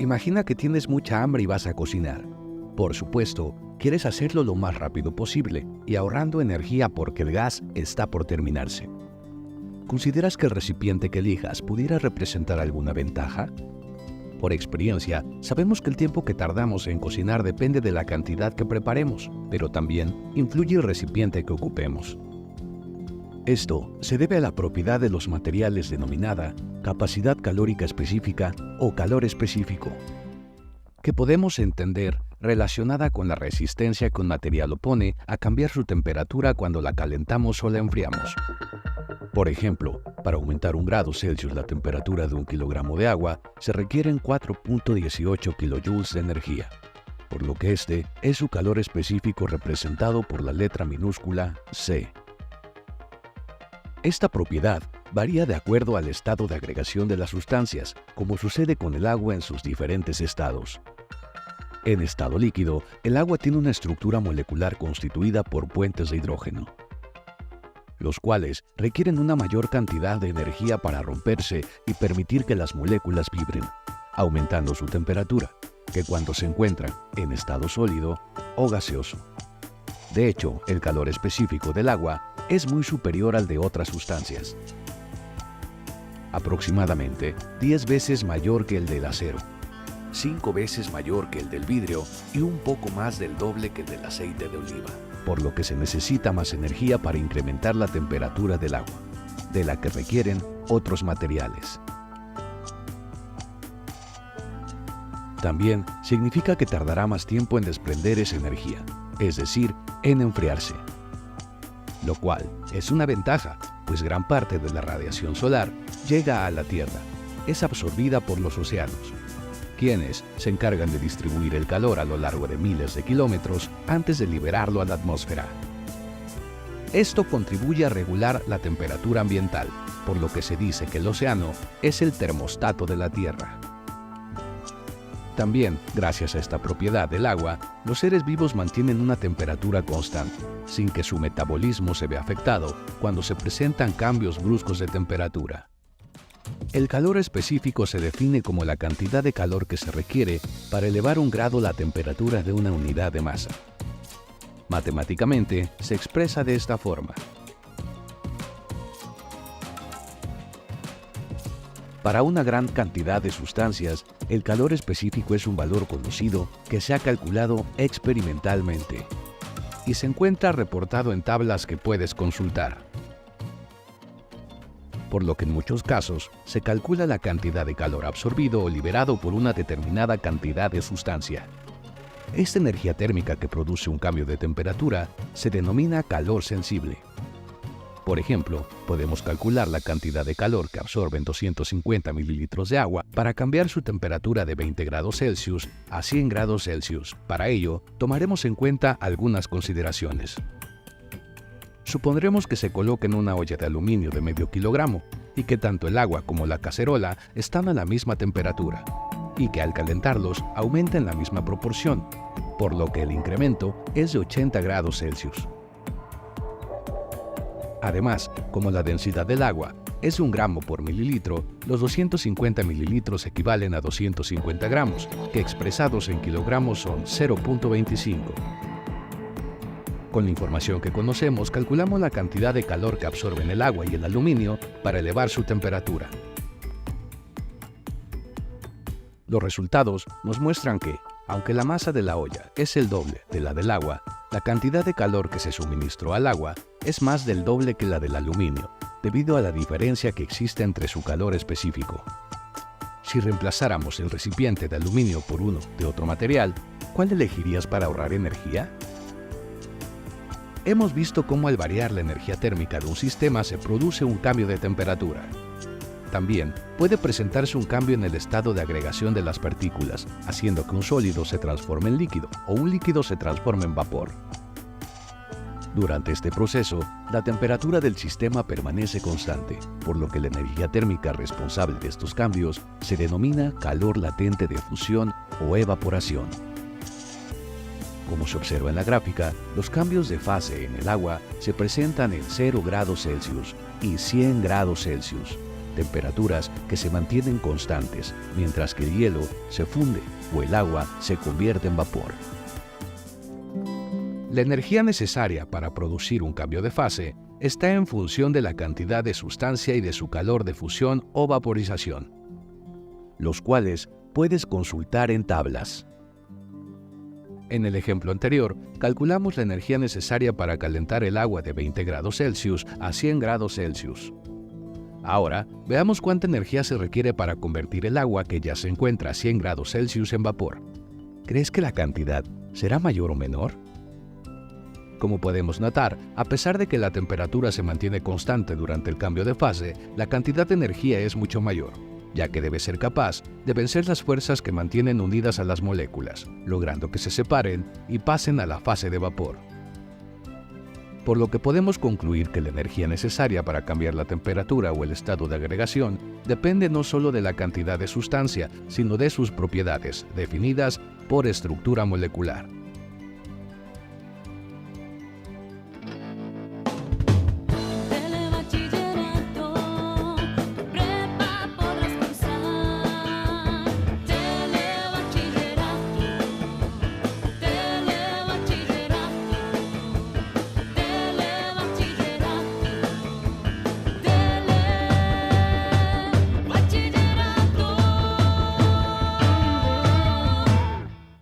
Imagina que tienes mucha hambre y vas a cocinar. Por supuesto, quieres hacerlo lo más rápido posible y ahorrando energía porque el gas está por terminarse. ¿Consideras que el recipiente que elijas pudiera representar alguna ventaja? Por experiencia, sabemos que el tiempo que tardamos en cocinar depende de la cantidad que preparemos, pero también influye el recipiente que ocupemos. Esto se debe a la propiedad de los materiales denominada capacidad calórica específica o calor específico, que podemos entender relacionada con la resistencia que un material opone a cambiar su temperatura cuando la calentamos o la enfriamos. Por ejemplo, para aumentar 1 grado Celsius la temperatura de 1 kilogramo de agua, se requieren 4.18 kilojoules de energía, por lo que este es su calor específico representado por la letra minúscula C. Esta propiedad varía de acuerdo al estado de agregación de las sustancias, como sucede con el agua en sus diferentes estados. En estado líquido, el agua tiene una estructura molecular constituida por puentes de hidrógeno, los cuales requieren una mayor cantidad de energía para romperse y permitir que las moléculas vibren, aumentando su temperatura, que cuando se encuentran en estado sólido o gaseoso. De hecho, el calor específico del agua es muy superior al de otras sustancias, aproximadamente 10 veces mayor que el del acero, 5 veces mayor que el del vidrio y un poco más del doble que el del aceite de oliva, por lo que se necesita más energía para incrementar la temperatura del agua, de la que requieren otros materiales. También significa que tardará más tiempo en desprender esa energía, es decir, en enfriarse, lo cual es una ventaja, pues gran parte de la radiación solar llega a la Tierra, es absorbida por los océanos, quienes se encargan de distribuir el calor a lo largo de miles de kilómetros antes de liberarlo a la atmósfera. Esto contribuye a regular la temperatura ambiental, por lo que se dice que el océano es el termostato de la Tierra. También, gracias a esta propiedad del agua, los seres vivos mantienen una temperatura constante, sin que su metabolismo se vea afectado cuando se presentan cambios bruscos de temperatura. El calor específico se define como la cantidad de calor que se requiere para elevar 1 grado la temperatura de una unidad de masa. Matemáticamente, se expresa de esta forma. Para una gran cantidad de sustancias, el calor específico es un valor conocido que se ha calculado experimentalmente y se encuentra reportado en tablas que puedes consultar. Por lo que en muchos casos se calcula la cantidad de calor absorbido o liberado por una determinada cantidad de sustancia. Esta energía térmica que produce un cambio de temperatura se denomina calor sensible. Por ejemplo, podemos calcular la cantidad de calor que absorben 250 mililitros de agua para cambiar su temperatura de 20 grados Celsius a 100 grados Celsius. Para ello, tomaremos en cuenta algunas consideraciones. Supondremos que se coloca en una olla de aluminio de medio kilogramo y que tanto el agua como la cacerola están a la misma temperatura y que al calentarlos aumenta en la misma proporción, por lo que el incremento es de 80 grados Celsius. Además, como la densidad del agua es 1 gramo por mililitro, los 250 mililitros equivalen a 250 gramos, que expresados en kilogramos son 0.25. Con la información que conocemos, calculamos la cantidad de calor que absorben el agua y el aluminio para elevar su temperatura. Los resultados nos muestran que, aunque la masa de la olla es el doble de la del agua, la cantidad de calor que se suministró al agua es más del doble que la del aluminio, debido a la diferencia que existe entre su calor específico. Si reemplazáramos el recipiente de aluminio por uno de otro material, ¿cuál elegirías para ahorrar energía? Hemos visto cómo al variar la energía térmica de un sistema se produce un cambio de temperatura. También puede presentarse un cambio en el estado de agregación de las partículas, haciendo que un sólido se transforme en líquido o un líquido se transforme en vapor. Durante este proceso, la temperatura del sistema permanece constante, por lo que la energía térmica responsable de estos cambios se denomina calor latente de fusión o evaporación. Como se observa en la gráfica, los cambios de fase en el agua se presentan en 0 grados Celsius y 100 grados Celsius, temperaturas que se mantienen constantes, mientras que el hielo se funde o el agua se convierte en vapor. La energía necesaria para producir un cambio de fase está en función de la cantidad de sustancia y de su calor de fusión o vaporización, los cuales puedes consultar en tablas. En el ejemplo anterior, calculamos la energía necesaria para calentar el agua de 20 grados Celsius a 100 grados Celsius. Ahora, veamos cuánta energía se requiere para convertir el agua que ya se encuentra a 100 grados Celsius en vapor. ¿Crees que la cantidad será mayor o menor? Como podemos notar, a pesar de que la temperatura se mantiene constante durante el cambio de fase, la cantidad de energía es mucho mayor, ya que debe ser capaz de vencer las fuerzas que mantienen unidas a las moléculas, logrando que se separen y pasen a la fase de vapor. Por lo que podemos concluir que la energía necesaria para cambiar la temperatura o el estado de agregación depende no solo de la cantidad de sustancia, sino de sus propiedades, definidas por estructura molecular.